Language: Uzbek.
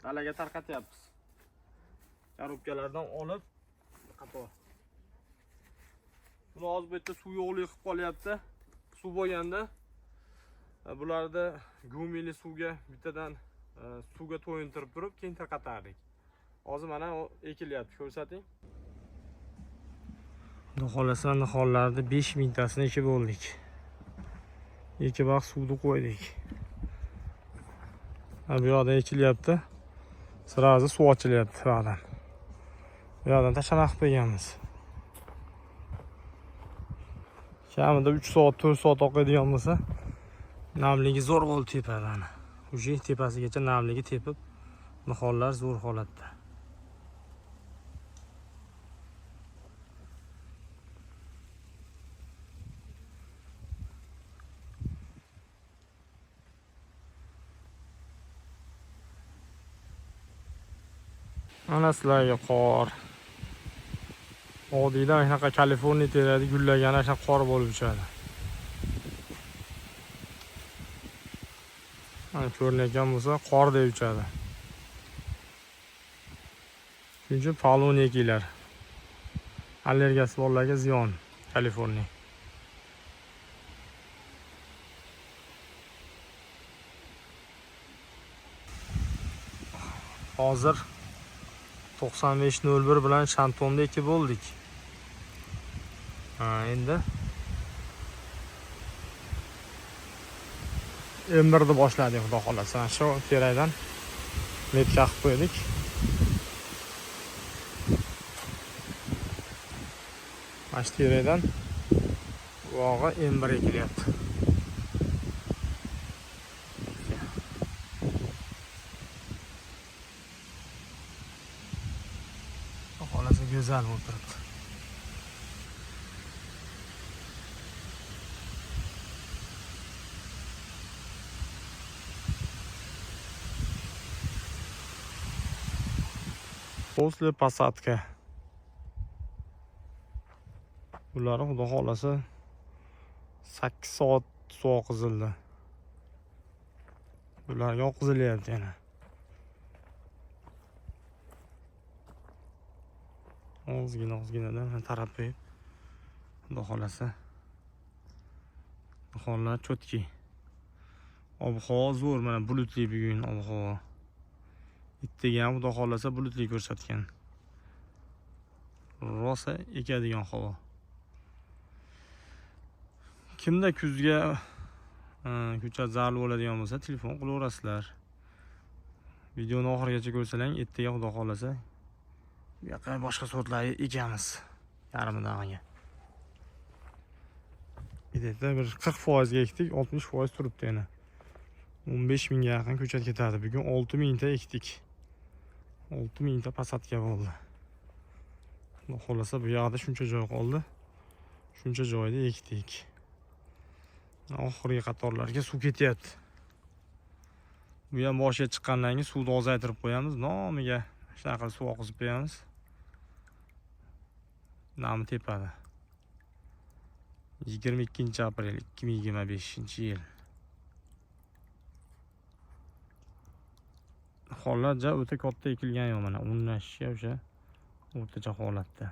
dalaga tarqatyapmiz. Korobkalardan olib qator. Buni hozir bu yerda suv yo'qlik qilib qolyapti. Suv bo'lganda bularda gumili suvga bittadan suvga to'yintirib turib, keyin tarqatardik. Hozir mana ekilyapti, ko'rsating. Xudo xolasa nihollarda 5000 tasini ekib bo'ldik. Ekib vaqt suvni qo'ydik. Bu yoqda ekilyapti. Sirazi suv ochilyapti bu yoqdan. Bu yoqdan tashlab qo'yganmiz. Kamida 3 soat, 4 soat oqadigan bo'lsa, namligi zo'r bo'lib tepadi ana. Uje tepasigacha namligi tepib, nihollar zo'r holatda. Ana sizlarga qor. Odiyda shunaqa Kaliforniya teradi gullagan shunaqa qor bo'lib o'chadi. Mana ko'rinayotgan bo'lsa, qor deb uchadi. Chunki palon ekinglar. Allergiyasi borlarga ziyon Kaliforniya. Hozir 9501 bilan Shantonda ekib bo'ldik. Endi M1 boshladik, xudo xolasa. Shu terakdan metka qilib qo'ydik. Mana shu terakdan bog'i M1 ekilyapti. Xudo xolasa go'zal bo'lib turibdi. После посадка. Ular xudo xolasa 8 soat suv oqizildi. Ularga oqizilyapti yana. Ozgina tarab qo'yib. Xudo xolasa. Nihollar cho'tki. Ob-havo zo'r, mana bulutli bugun ob-havo. Ittiga ham xudo xolasa bulutli ko'rsatgan. Rosa ekadigan havo. Kimda kuzga ko'chat zarur bo'ladigan bo'lsa, telefon qilaverasizlar. Videoni oxirigacha ko'rsalang, ertaga xudo xolasa bu yoqqa boshqa sortlarni ekamiz. Yarimidagiga. Bitta bir 40% ga ekdik, 60% turibdi yana. 15000 ga yaqin ko'chat ketadi. Bugun 6000 ta ekdik. 6000 ta pasatka bo'ldi. Xudo xolasa bu yoqda shuncha joy qoldi. Shuncha joyda ekdik. Oxirgi qatorlarga suv ketyapti. Bu ham boshiga chiqqandan keyin suvni ozaytirib qo'yamiz. Nomiga shunaqa suv oqizib qo'yamiz. Nami tepadi. 22 aprel 2025-yil. Hollar o'ta katta ekilgan yo'q, mana o'rnashga o'sha o'rtacha holatda.